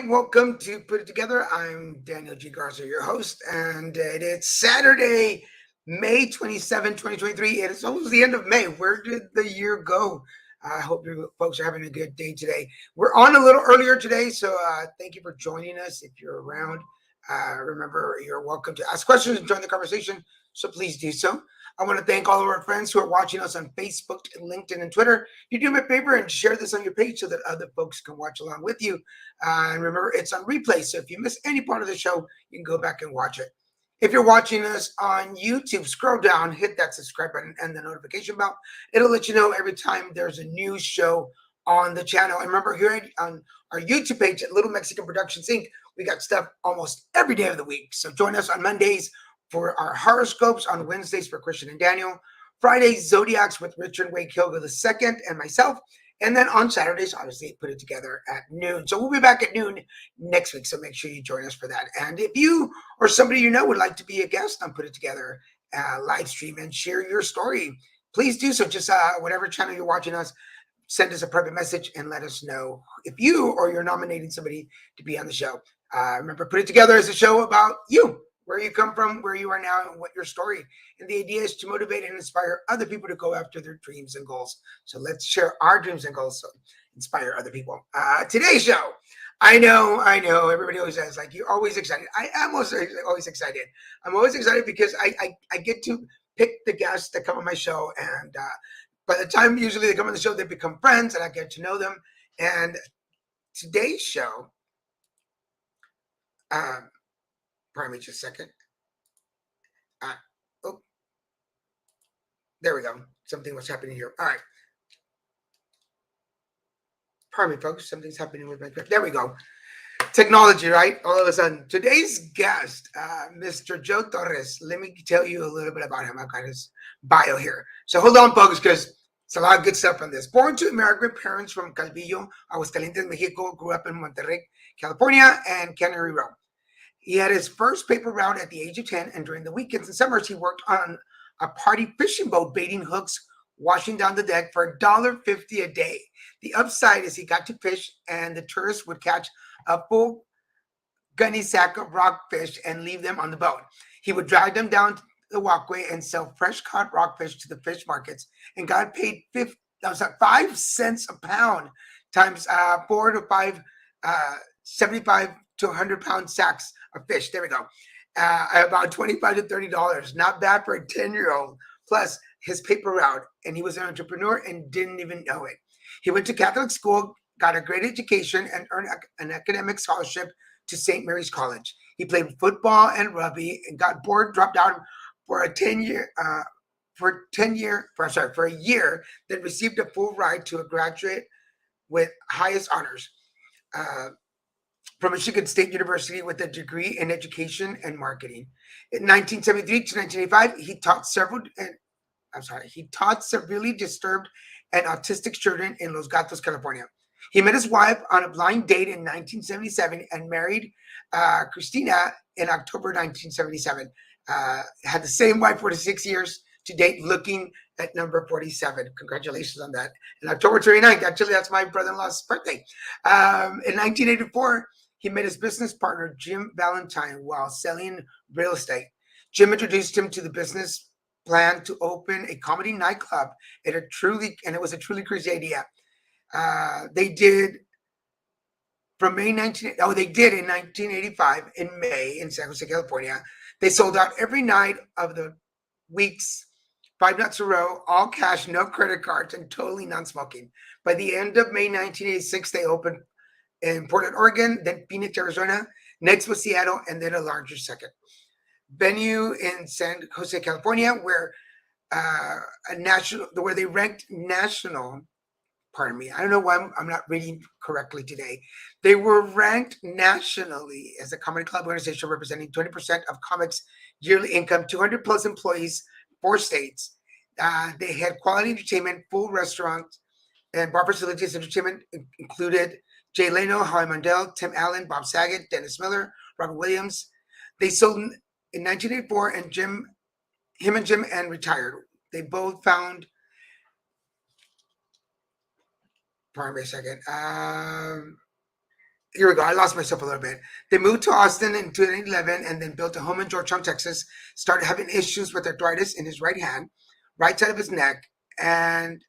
welcome to Put It Together. I'm Daniel G. Garza, your host, and it's Saturday, May 27, 2023. It is almost the end of May. Where did the year go? I hope you folks are having a good day today. We're on a little earlier today, so thank you for joining us. If you're around, remember you're welcome to ask questions and join the conversation, so please do so. I want to thank all of our friends who are watching us on Facebook, LinkedIn, and Twitter. You do me a favor and share this on your page so that other folks can watch along with you. And remember, it's on replay. So if you miss any part of the show, you can go back and watch it. If you're watching us on YouTube, scroll down, hit that subscribe button and the notification bell. It'll let you know every time there's a new show on the channel. And remember, here on our YouTube page at Little Mexican Productions Inc., we got stuff almost every day of the week. So join us on Mondays for our horoscopes, on Wednesdays for Christian and Daniel, Fridays, Zodiacs with Richard Wade Kilgo II and myself, and then on Saturdays, obviously, Put It Together at noon. So we'll be back at noon next week, so make sure you join us for that. And if you or somebody you know would like to be a guest on Put It Together live stream and share your story, please do so. Just whatever channel you're watching us, send us a private message and let us know if you or you're nominating somebody to be on the show. Remember, Put It Together is a show about you, where you come from, where you are now, and what your story. And the idea is to motivate and inspire other people to go after their dreams and goals. So let's share our dreams and goals so inspire other people. Today's show, I know, everybody always says, like, you're always excited. I am also always excited. I'm always excited because I get to pick the guests that come on my show. And by the time usually they come on the show, they become friends and I get to know them. And today's show, pardon me just a second. Oh, there we go. Something was happening here. All right. Pardon me, folks. Something's happening with my... There we go. Technology, right? All of a sudden. Today's guest, Mr. Joe Torres. Let me tell you a little bit about him. I've got his bio here. So hold on, folks, because it's a lot of good stuff on this. Born to migrant parents from Calvillo, Aguascalientes, Mexico, grew up in Monterey, California, and Cannery Row. He had his first paper route at the age of 10, and during the weekends and summers, he worked on a party fishing boat, baiting hooks, washing down the deck for $1.50 a day. The upside is he got to fish, and the tourists would catch a full gunny sack of rockfish and leave them on the boat. He would drag them down the walkway and sell fresh caught rockfish to the fish markets, and got paid 5 cents a pound times 4 to 5, 75 to 100-pound sacks of fish. There we go. About $25 to $30. Not bad for a 10-year-old. Plus his paper route, and he was an entrepreneur and didn't even know it. He went to Catholic school, got a great education, and earned an academic scholarship to St. Mary's College. He played football and rugby and got bored, dropped out for a 10-year for a year, then received a full ride to a graduate with highest honors from Michigan State University with a degree in education and marketing. In 1973 to 1985, he taught severely disturbed and autistic children in Los Gatos, California. He met his wife on a blind date in 1977 and married Christina in October 1977. Had the same wife for 6 years to date, looking at number 47. Congratulations on that. And October 29th, actually, that's my brother-in-law's birthday. In 1984, he met his business partner, Jim Valentine, while selling real estate. Jim introduced him to the business plan to open a comedy nightclub. It was a truly crazy idea. They did in 1985 in May in San Jose, California. They sold out every night of the weeks, 5 nights in a row, all cash, no credit cards, and totally non-smoking. By the end of May 1986, they opened in Portland, Oregon, then Phoenix, Arizona. Next was Seattle, and then a larger second venue in San Jose, California, where they ranked national. Pardon me. I don't know why I'm not reading correctly today. They were ranked nationally as a comedy club organization representing 20% of comics' yearly income, 200 plus employees, 4 states. They had quality entertainment, full restaurants, and bar facilities. Entertainment included Jay Leno, Howie Mandel, Tim Allen, Bob Saget, Dennis Miller, Robert Williams. They sold in 1984, and Jim retired. They both found... Pardon me a second. here we go. I lost myself a little bit. They moved to Austin in 2011 and then built a home in Georgetown, Texas. Started having issues with arthritis in his right hand, right side of his neck. And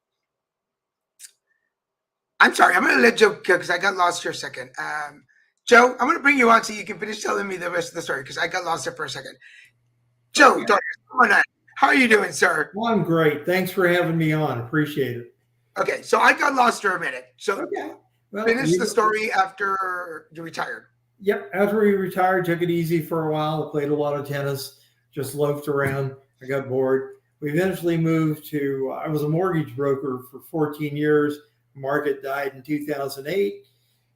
I'm sorry, I'm going to let Joe go because I got lost here a second. Joe, I'm going to bring you on so you can finish telling me the rest of the story because I got lost there for a second. Joe, Okay. Torres, come on. How are you doing, sir? Well, I'm great. Thanks for having me on. Appreciate it. Okay, so I got lost for a minute. So Okay. Well, finish the story after you retired. yep. After we retired, took it easy for a while. I played a lot of tennis, just loafed around. I got bored. We eventually moved to, I was a mortgage broker for 14 years. Market died in 2008.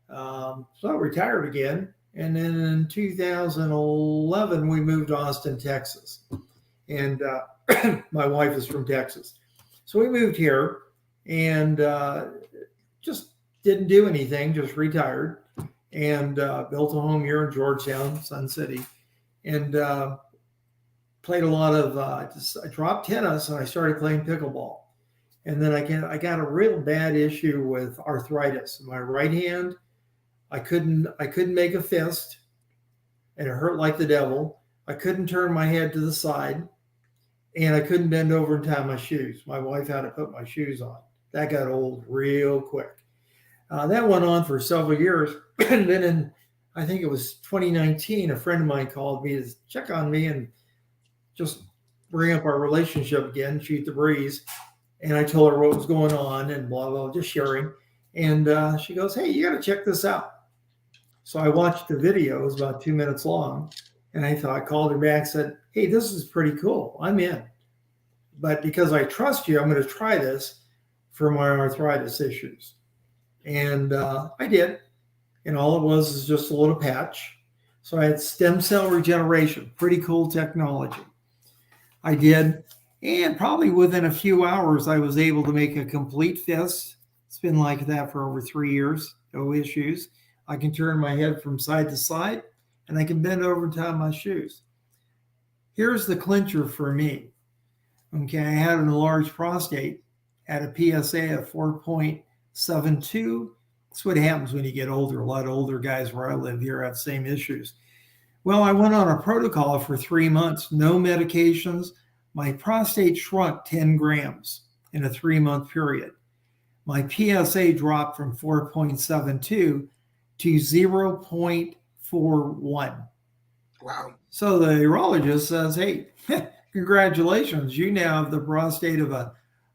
So I retired again. And then in 2011, we moved to Austin, Texas. And my wife is from Texas. So we moved here and just didn't do anything, just retired and built a home here in Georgetown, Sun City, and played a lot of, I dropped tennis and I started playing pickleball. And then I got a real bad issue with arthritis in my right hand. I couldn't make a fist and it hurt like the devil. I couldn't turn my head to the side and I couldn't bend over and tie my shoes. My wife had to put my shoes on. That got old real quick. That went on for several years. And then in, I think it was 2019, a friend of mine called me to check on me and just bring up our relationship again, shoot the breeze. And I told her what was going on and blah, blah, just sharing. And she goes, hey, you got to check this out. So I watched the video. It was about 2 minutes long. And I called her back, said, hey, this is pretty cool. I'm in. But because I trust you, I'm going to try this for my arthritis issues. And I did. And all it was is just a little patch. So I had stem cell regeneration, pretty cool technology. I did. And probably within a few hours, I was able to make a complete fist. It's been like that for over 3 years, no issues. I can turn my head from side to side, and I can bend over and tie my shoes. Here's the clincher for me. Okay, I had an enlarged prostate, had a PSA of 4.72. That's what happens when you get older. A lot of older guys where I live here have the same issues. Well, I went on a protocol for 3 months, no medications. My prostate shrunk 10 grams in a 3-month period. My PSA dropped from 4.72 to 0.41. Wow. So the urologist says, hey, congratulations, you now have the prostate of a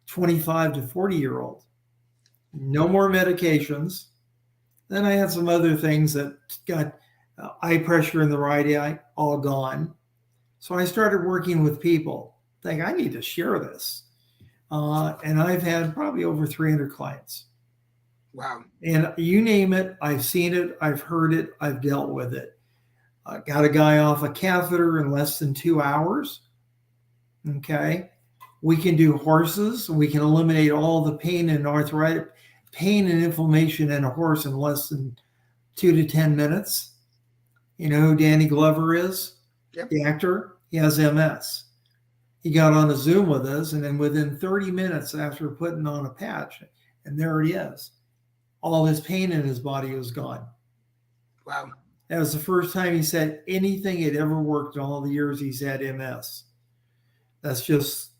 25 to 40-year-old. No more medications. Then I had some other things that got eye pressure in the right eye, all gone. So I started working with people. Think I need to share this. And I've had probably over 300 clients. Wow. And you name it, I've seen it, I've heard it, I've dealt with it. I got a guy off a catheter in less than 2 hours. Okay. We can do horses. We can eliminate all the pain and arthritis, pain and inflammation in a horse in less than 2 to 10 minutes. You know who Danny Glover is? Yep. The actor? He has MS. He got on a Zoom with us, and then within 30 minutes after putting on a patch, and there it is, all his pain in his body was gone. Wow. That was the first time he said anything had ever worked in all the years he's had MS. That's just,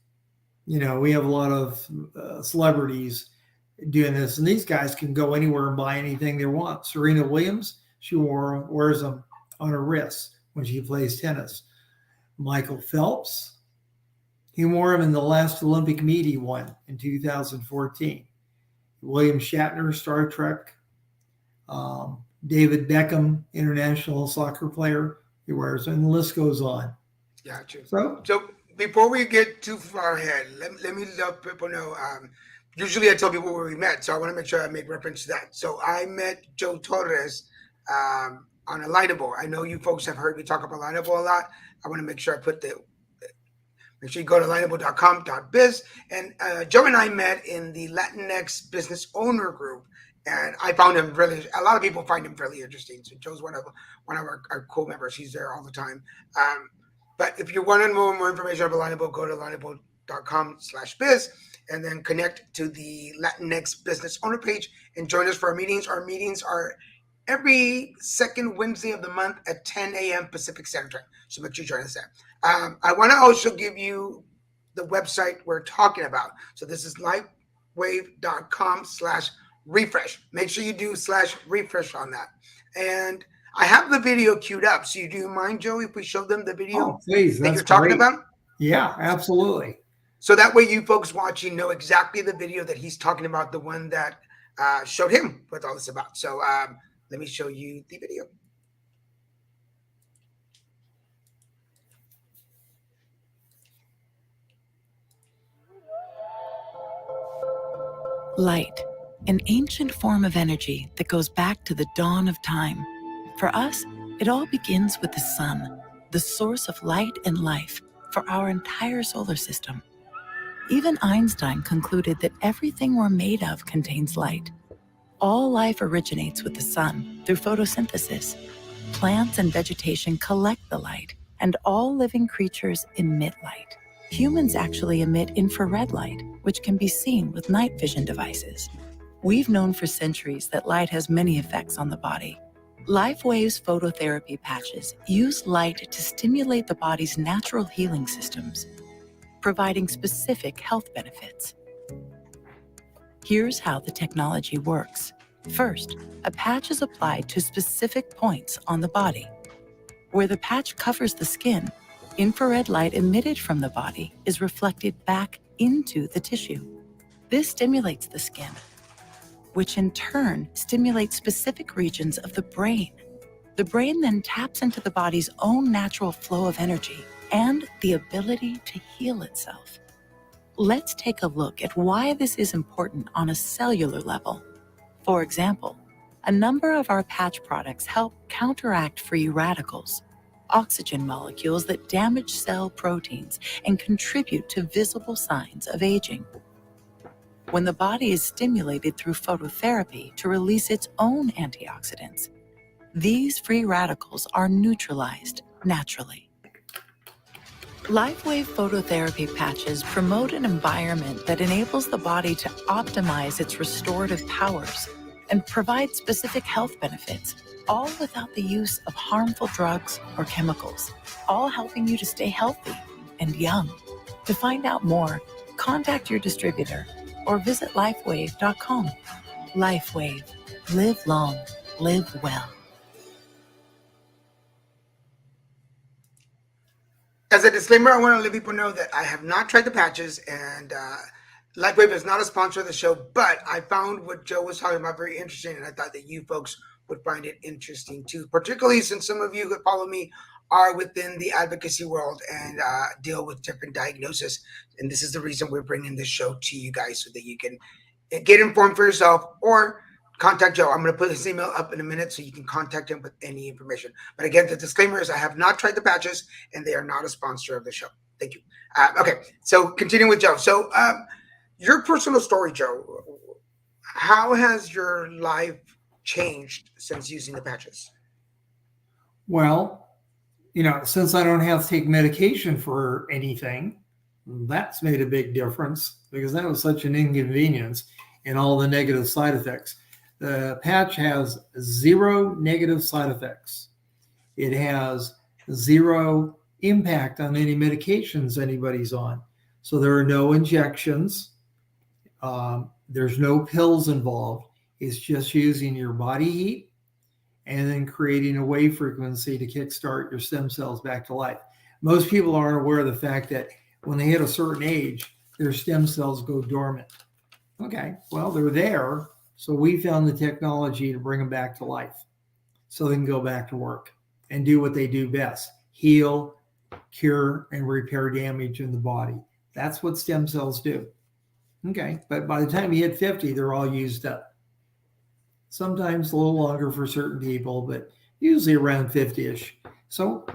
we have a lot of celebrities doing this, and these guys can go anywhere and buy anything they want. Serena Williams, she wears them on her wrist when she plays tennis. Michael Phelps, he wore them in the last Olympic meet he won in 2014. William Shatner, Star Trek. David Beckham, international soccer player, he wears them, and the list goes on. Gotcha. So before we get too far ahead, let me let people know. Usually I tell people where we met, so I want to make sure I make reference to that. So I met Joe Torres on Alignable. I know you folks have heard me talk about Alignable a lot. I want to make sure I put make sure you go to alignable.com.biz. And Joe and I met in the Latinx business owner group. And I found him a lot of people find him really interesting. So Joe's one of our cool members. He's there all the time. But if you want to know more information about Alignable, go to alignable.com/biz and then connect to the Latinx business owner page and join us for our meetings. Our meetings are every second Wednesday of the month at 10 a.m. Pacific Standard Time. So make sure you join us there. I want to also give you the website we're talking about. So this is lifewave.com/refresh. Make sure you do /refresh on that. And I have the video queued up. So do you mind, Joey, if we show them the video Oh, please. that That's you're talking great. about? Yeah, absolutely. So that way you folks watching know exactly the video that he's talking about, the one that showed him what all this about. So let me show you the video. Light, an ancient form of energy that goes back to the dawn of time. For us, it all begins with the sun, the source of light and life for our entire solar system. Even Einstein concluded that everything we're made of contains light. All life originates with the sun through photosynthesis. Plants and vegetation collect the light, and all living creatures emit light. Humans actually emit infrared light, which can be seen with night vision devices. We've known for centuries that light has many effects on the body. LifeWave's phototherapy patches use light to stimulate the body's natural healing systems, providing specific health benefits. Here's how the technology works. First, a patch is applied to specific points on the body. Where the patch covers the skin, infrared light emitted from the body is reflected back into the tissue. This stimulates the skin, which in turn stimulates specific regions of the brain. The brain then taps into the body's own natural flow of energy and the ability to heal itself. Let's take a look at why this is important on a cellular level. For example, a number of our patch products help counteract free radicals, oxygen molecules that damage cell proteins and contribute to visible signs of aging. When the body is stimulated through phototherapy to release its own antioxidants, these free radicals are neutralized naturally. LifeWave phototherapy patches promote an environment that enables the body to optimize its restorative powers and provide specific health benefits, all without the use of harmful drugs or chemicals, all helping you to stay healthy and young. To find out more, contact your distributor or visit lifewave.com. LifeWave. Live long. Live well. As a disclaimer, I want to let people know that I have not tried the patches, and LifeWave is not a sponsor of the show, but I found what Joe was talking about very interesting, and I thought that you folks would find it interesting too, particularly since some of you that follow me are within the advocacy world and deal with different diagnoses. And this is the reason we're bringing this show to you guys, so that you can get informed for yourself or contact Joe. I'm going to put his email up in a minute so you can contact him with any information. But again, the disclaimer is I have not tried the patches, and they are not a sponsor of the show. Thank you. Okay, so continuing with Joe. So your personal story, Joe, how has your life changed since using the patches? Well, since I don't have to take medication for anything, that's made a big difference, because that was such an inconvenience and all the negative side effects. The patch has 0 negative side effects. It has 0 impact on any medications anybody's on. So there are no injections. There's no pills involved. It's just using your body heat and then creating a wave frequency to kickstart your stem cells back to life. Most people aren't aware of the fact that when they hit a certain age, their stem cells go dormant. Okay, well, they're there. So we found the technology to bring them back to life so they can go back to work and do what they do best: heal, cure, and repair damage in the body. That's what stem cells do. Okay, but by the time you hit 50, they're all used up. Sometimes a little longer for certain people, but usually around 50-ish. So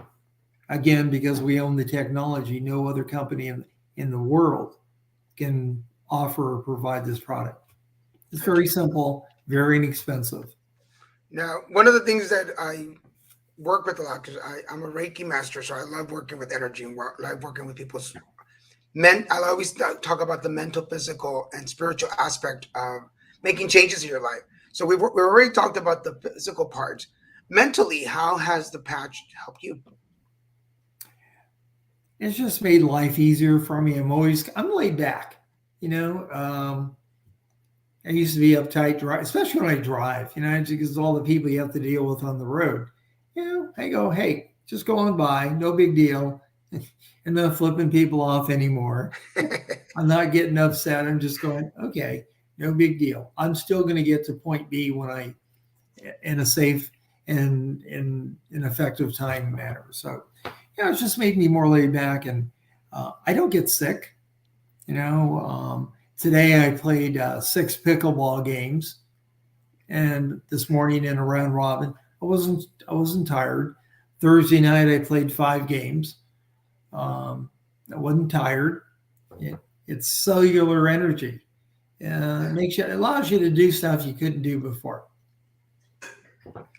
again, because we own the technology, no other company in the world can offer or provide this product. It's very simple, very inexpensive. Now, one of the things that I work with a lot, because I'm a Reiki master, so I love working with energy and love working with people's I always talk about the mental, physical, and spiritual aspect of making changes in your life. So we've already talked about the physical part. Mentally, how has the patch helped you? It's just made life easier for me. I'm laid back, you know. I used to be uptight, especially when I drive, you know, because all the people you have to deal with on the road. You know, I go, hey, just go on by, no big deal. I'm not flipping people off anymore. I'm not getting upset. I'm just going, okay, no big deal. I'm still going to get to point B in a safe and in an effective time manner. So, you know, it's just made me more laid back, and I don't get sick. You know, today I played 6 pickleball games, and this morning in a round robin, I wasn't tired. Thursday night I played 5 games. I wasn't tired. It's cellular energy. It allows you to do stuff you couldn't do before.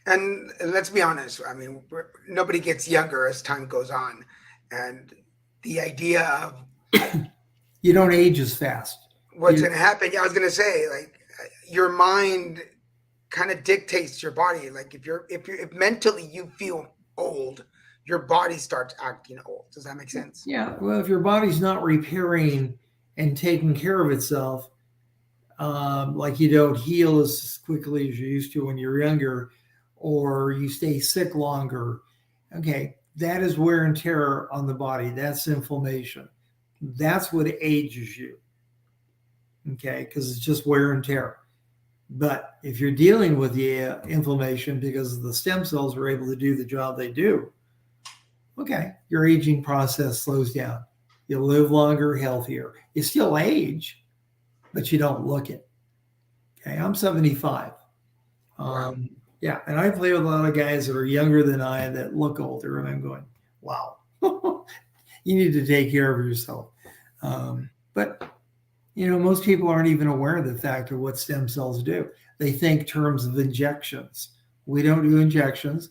And let's be honest. I mean, nobody gets younger as time goes on, and the idea of you don't age as fast. What's going to happen? Yeah, I was going to say, like, your mind kind of dictates your body. Like, if mentally you feel old, your body starts acting old. Does that make sense? Yeah. Well, if your body's not repairing and taking care of itself, like you don't heal as quickly as you used to when you're younger, or you stay sick longer. Okay, that is wear and tear on the body. That's inflammation. That's what ages you. Okay, because it's just wear and tear. But if you're dealing with the inflammation because the stem cells are able to do the job they do, okay, your aging process slows down. You'll live longer, healthier. You still age, but you don't look it. Okay, I'm 75. Wow. Yeah, and I play with a lot of guys that are younger than I that look older, and I'm going, wow, you need to take care of yourself. But you know, most people aren't even aware of the fact of what stem cells do. They think terms of injections. We don't do injections.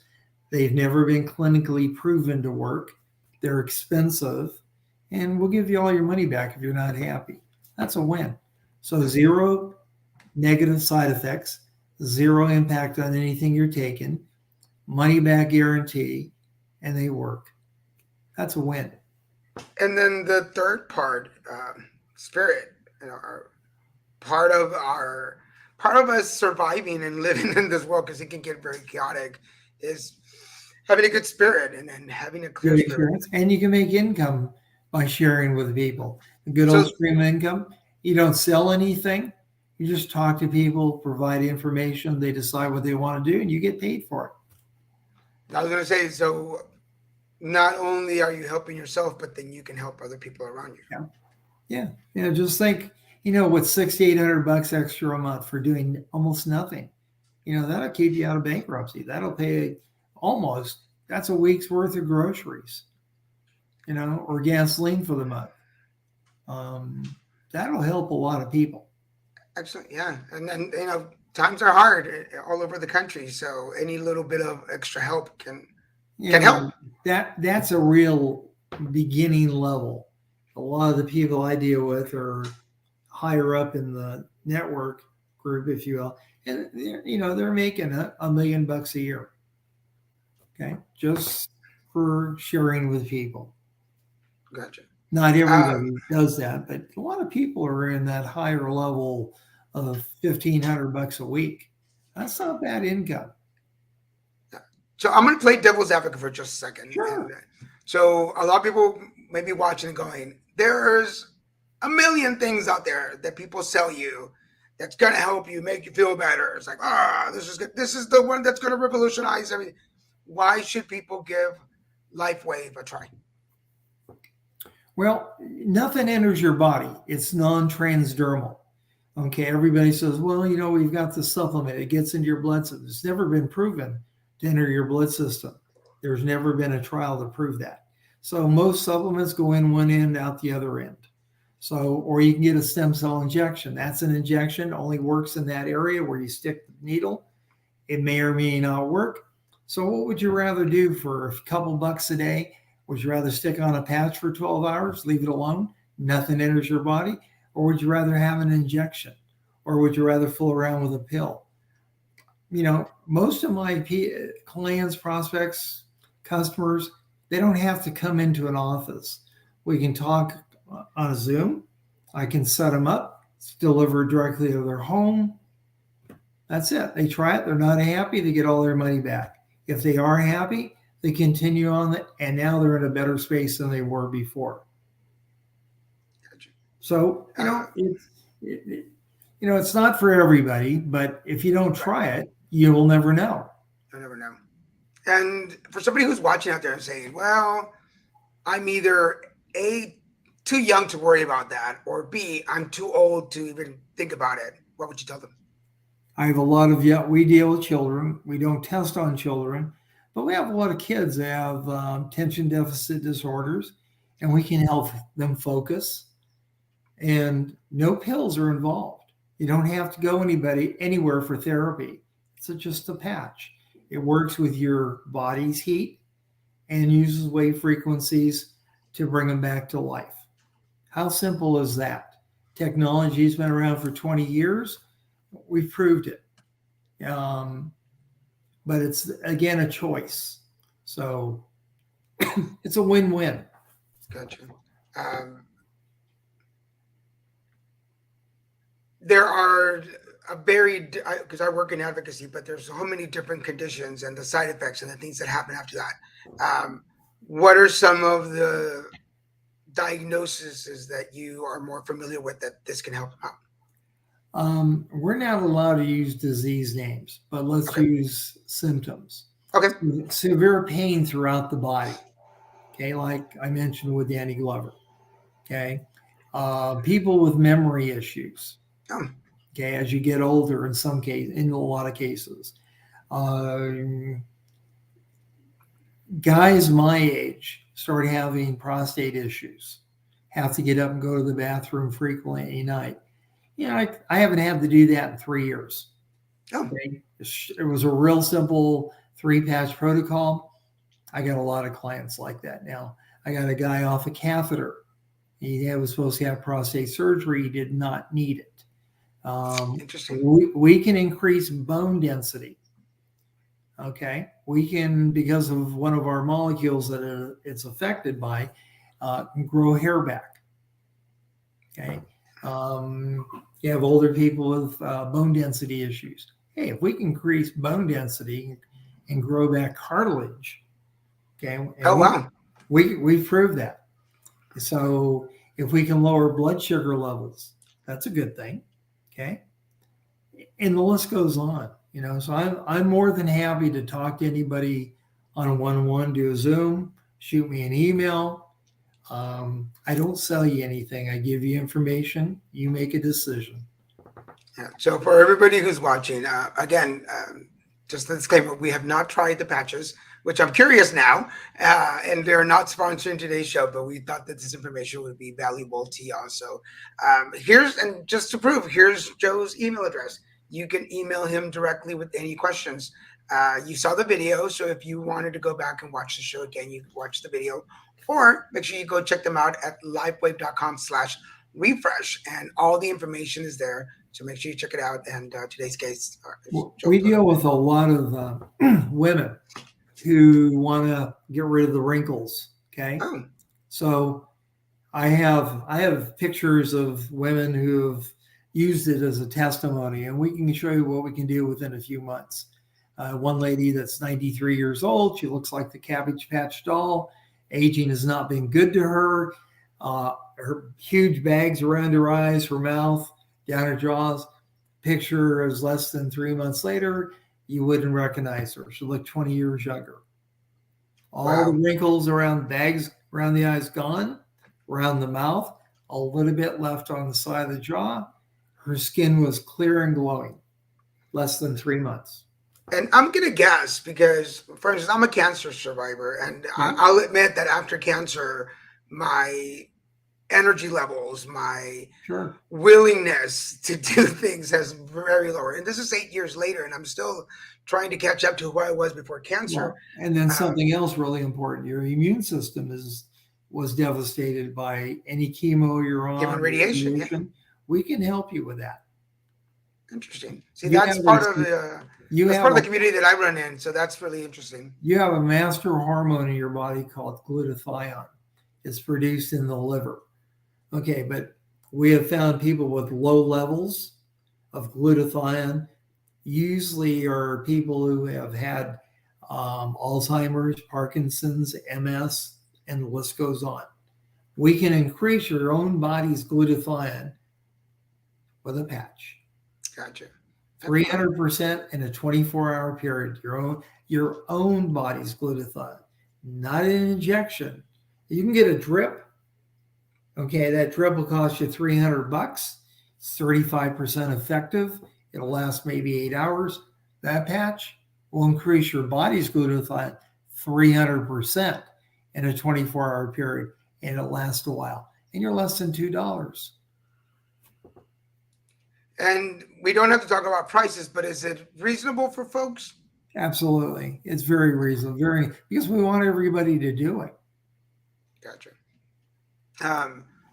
They've never been clinically proven to work. They're expensive, and we'll give you all your money back if you're not happy. That's a win. So 0 negative side effects, 0 impact on anything you're taking, money back guarantee, and they work. That's a win. And then the third part, spirit. You know, part of us surviving and living in this world, because it can get very chaotic, is having a good spirit and having a clear spirit. And you can make income by sharing with people. A good old stream of income. You don't sell anything. You just talk to people, provide information. They decide what they want to do, and you get paid for it. I was going to say, so not only are you helping yourself, but then you can help other people around you. Yeah. Yeah. You know, just think, you know, with $600-800 extra a month for doing almost nothing, you know, that'll keep you out of bankruptcy. That'll pay that's a week's worth of groceries, you know, or gasoline for the month. That'll help a lot of people. Excellent. Yeah. And then, you know, times are hard all over the country. So any little bit of extra help can help. That's a real beginning level. A lot of the people I deal with are higher up in the network group, if you will, and you know, they're making $1 million a year. Okay, just for sharing with people. Gotcha. Not everybody does that, but a lot of people are in that higher level of $1,500 a week. That's not bad income. So I'm going to play devil's advocate for just a second. Sure. So a lot of people may be watching and going, there's a million things out there that people sell you that's going to help you, make you feel better. It's like, this is good. This is the one that's going to revolutionize everything. Why should people give LifeWave a try? Well, nothing enters your body. It's non-transdermal. Okay, everybody says, well, you know, we've got the supplement. It gets into your blood system. It's never been proven to enter your blood system. There's never been a trial to prove that. So most supplements go in one end, out the other end. So, or you can get a stem cell injection. That's an injection, only works in that area where you stick the needle. It may or may not work. So what would you rather do for a couple bucks a day? Would you rather stick on a patch for 12 hours, leave it alone, nothing enters your body? Or would you rather have an injection? Or would you rather fool around with a pill? most of my clients, prospects, customers, they don't have to come into an office. We can talk on a Zoom. I can set them up. It's delivered directly to their home. That's it. They try it. They're not happy. They get all their money back. If they are happy, they continue on it, and now they're in a better space than they were before. So, it's not for everybody, but if you don't try it, you will never know. You'll never know. And for somebody who's watching out there and saying, well, I'm either A, too young to worry about that, or B, I'm too old to even think about it, what would you tell them? I have a lot of, we deal with children. We don't test on children, but we have a lot of kids that have attention deficit disorders, and we can help them focus. And no pills are involved. You don't have to go anywhere for therapy. It's just a patch. It works with your body's heat and uses wave frequencies to bring them back to life. How simple is that? Technology's been around for 20 years. We've proved it. But it's, again, a choice. So it's a win-win. Gotcha. There are a varied, because I work in advocacy, but there's so many different conditions and the side effects and the things that happen after that. What are some of the diagnoses that you are more familiar with that this can help out? We're not allowed to use disease names, but let's use symptoms. Okay. Severe pain throughout the body. Okay, like I mentioned with Danny Glover. Okay. People with memory issues. Okay, as you get older, in a lot of cases, guys my age start having prostate issues, have to get up and go to the bathroom frequently at night. I haven't had to do that in 3 years. Okay? It was a real simple 3-patch protocol. I got a lot of clients like that now. I got a guy off a catheter. He was supposed to have prostate surgery. He did not need it. Interesting. We can increase bone density. Okay, we can, because of one of our molecules that it's affected by, grow hair back. Okay, you have older people with bone density issues. Hey, if we can increase bone density and grow back cartilage, okay. Wow. We've proved that. So if we can lower blood sugar levels, that's a good thing. Okay. And the list goes on, so I'm more than happy to talk to anybody on a one-on-one, do a Zoom, shoot me an email. I don't sell you anything. I give you information. You make a decision. Yeah. So for everybody who's watching, again, just a disclaimer, we have not tried the patches, which I'm curious now, and they're not sponsoring today's show, but we thought that this information would be valuable to y'all. So just to prove, here's Joe's email address. You can email him directly with any questions. You saw the video, so if you wanted to go back and watch the show again, you can watch the video, or make sure you go check them out at livewave.com/refresh, and all the information is there. So make sure you check it out. And today's case, we deal with a lot of women who want to get rid of the wrinkles. Okay. Oh. So I have pictures of women who have used it as a testimony, and we can show you what we can do within a few months. One lady that's 93 years old, she looks like the Cabbage Patch doll. Aging has not been good to her. Her huge bags around her eyes, her mouth, down her jaws. Picture is less than 3 months later. You wouldn't recognize her. She looked 20 years younger. All the wrinkles around bags around the eyes gone, around the mouth, a little bit left on the side of the jaw. Her skin was clear and glowing. Less than 3 months. And I'm going to guess because, for instance, I'm a cancer survivor, and I'll admit that after cancer, my energy levels, my willingness to do things has very lower. And this is 8 years later, and I'm still trying to catch up to who I was before cancer. Yeah. And then something else really important: your immune system was devastated by any chemo you're on, given radiation. Yeah. We can help you with that. Interesting. See, that's part of the That's part of the community that I run in, so that's really interesting. You have a master hormone in your body called glutathione. It's produced in the liver. Okay, but we have found people with low levels of glutathione usually are people who have had Alzheimer's, Parkinson's, MS, and the list goes on. We can increase your own body's glutathione with a patch. Gotcha. 300% in a 24-hour period. Your own body's glutathione, not an injection. You can get a drip. Okay, that drip will cost you $300. It's 35% effective. It'll last maybe 8 hours. That patch will increase your body's glutathione 300% in a 24-hour period, and it'll last a while. And you're less than $2. And we don't have to talk about prices, but is it reasonable for folks? Absolutely. It's very reasonable, because we want everybody to do it. Gotcha.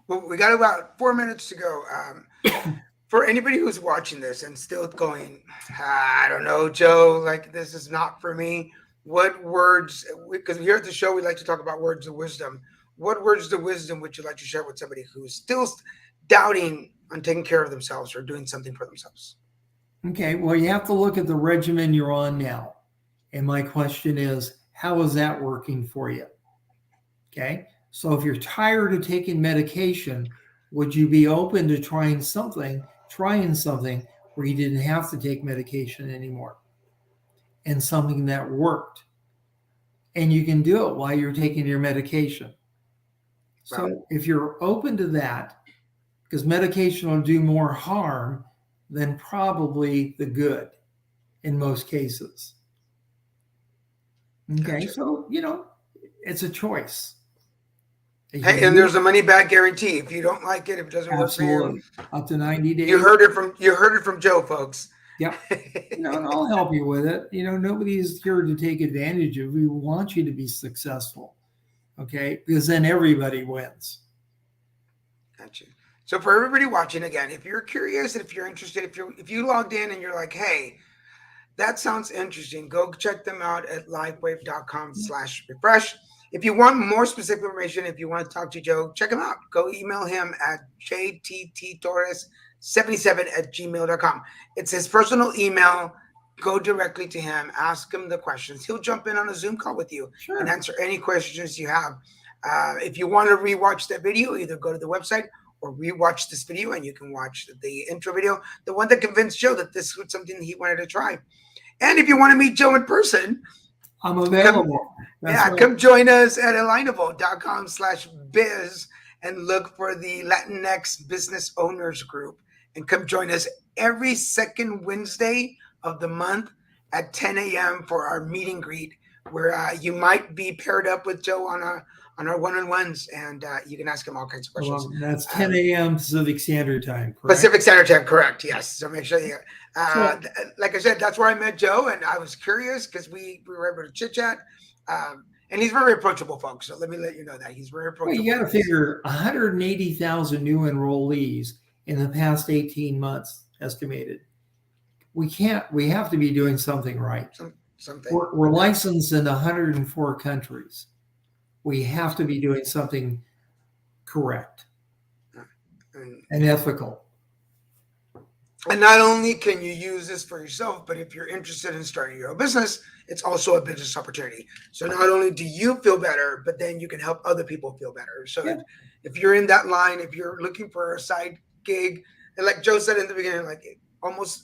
Well, we got about 4 minutes to go. For anybody who's watching this and still going, I don't know, Joe, like this is not for me. What words, because here at the show, we like to talk about words of wisdom. What words of wisdom would you like to share with somebody who's still doubting on taking care of themselves or doing something for themselves? Okay, well, you have to look at the regimen you're on now. And my question is, how is that working for you? Okay, so if you're tired of taking medication, would you be open to trying something where you didn't have to take medication anymore and something that worked? And you can do it while you're taking your medication. So Wow. if you're open to that, because medication will do more harm than probably the good in most cases. Okay, Gotcha. so, it's a choice. Hey, and there's a money back guarantee. If you don't like it, if it doesn't work for you, up to 90 days. You heard it from Joe, folks. Yep. And I'll help you with it. Nobody's here to take advantage of you. We want you to be successful. Okay, because then everybody wins. Gotcha. So for everybody watching, again, if you're curious, if you're interested, if you logged in and you're like, hey, that sounds interesting, go check them out at livewave.com/refresh. If you want more specific information, if you want to talk to Joe, check him out. Go email him at jtttorres77@gmail.com. It's his personal email. Go directly to him. Ask him the questions. He'll jump in on a Zoom call with you and answer any questions you have. If you want to rewatch that video, either go to the website or rewatch this video, and you can watch the intro video, the one that convinced Joe that this was something he wanted to try. And if you want to meet Joe in person, I'm available. Come join us at alignable.com/biz and look for the Latinx Business Owners Group. And come join us every second Wednesday of the month at 10 a.m. for our meet and greet, where you might be paired up with Joe on our one-on-ones, and you can ask him all kinds of questions. Well, that's 10 a.m. Pacific Standard Time, correct? Pacific Standard Time, correct, yes. So make sure you, like I said, that's where I met Joe, and I was curious because we were able to chit-chat. And he's very approachable, folks. So let me let you know that he's very approachable. Well, you got to figure 180,000 new enrollees in the past 18 months estimated. We have to be doing something right. Something. We're licensed in 104 countries. We have to be doing something correct and ethical. And not only can you use this for yourself, but if you're interested in starting your own business, it's also a business opportunity. So not only do you feel better, but then you can help other people feel better. So if you're in that line, if you're looking for a side gig, and like Joe said in the beginning, like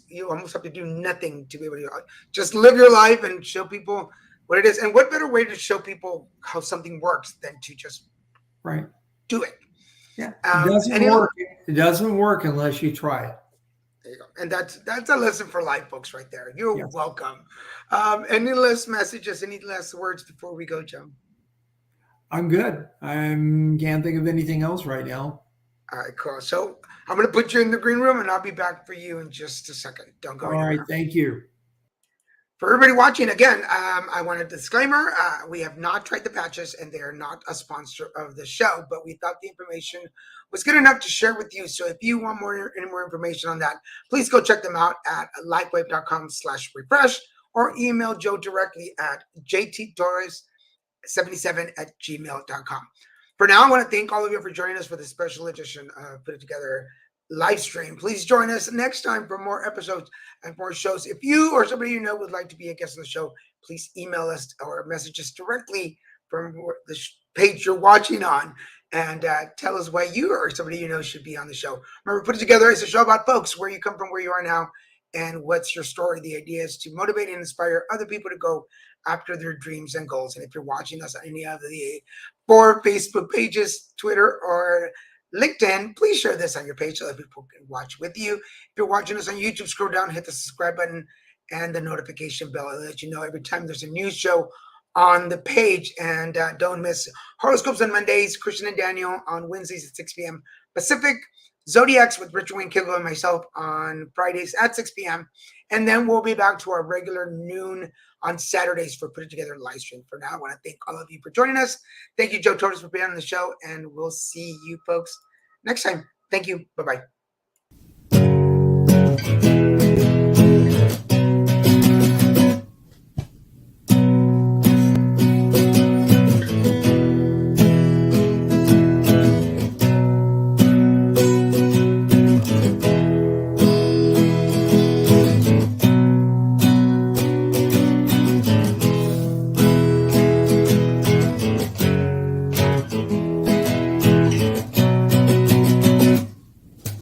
you almost have to do nothing to be able to just live your life and show people what it is. And what better way to show people how something works than to just do it? Yeah, it doesn't work unless you try it. There you go. And that's a lesson for life, folks, right there. You're welcome. Any last messages, any last words before we go, Joe? I'm good. I can't think of anything else right now. All right, cool. So I'm going to put you in the green room, and I'll be back for you in just a second. Don't go anywhere. All right, thank you. For everybody watching, again, I want a disclaimer. We have not tried the patches, and they are not a sponsor of the show, but we thought the information was good enough to share with you. So if you want any more information on that, please go check them out at lifewave.com/refresh or email Joe directly at jttorres77@gmail.com. For now, I want to thank all of you for joining us for this special edition of Put It Together live stream. Please join us next time for more episodes and more shows. If you or somebody you know would like to be a guest on the show, please email us or message us directly from the page you're watching on, and tell us why you or somebody you know should be on the show. Remember, Put It Together is a show about folks, where you come from, where you are now, and what's your story. The idea is to motivate and inspire other people to go after their dreams and goals. And if you're watching us on any of the 4 Facebook pages, Twitter, or LinkedIn, please share this on your page so that people can watch with you. If you're watching us on YouTube, scroll down, hit the subscribe button and the notification bell. I'll let you know every time there's a new show on the page. And don't miss Horoscopes on Mondays, Christian and Daniel on Wednesdays at 6 p.m. Pacific, Zodiacs with Richard Wayne Kilgo and myself on Fridays at 6 p.m. And then we'll be back to our regular noon on Saturdays for Put It Together live stream. For now, I want to thank all of you for joining us. Thank you, Joe Torres, for being on the show, and we'll see you folks next time. Thank you. Bye-bye.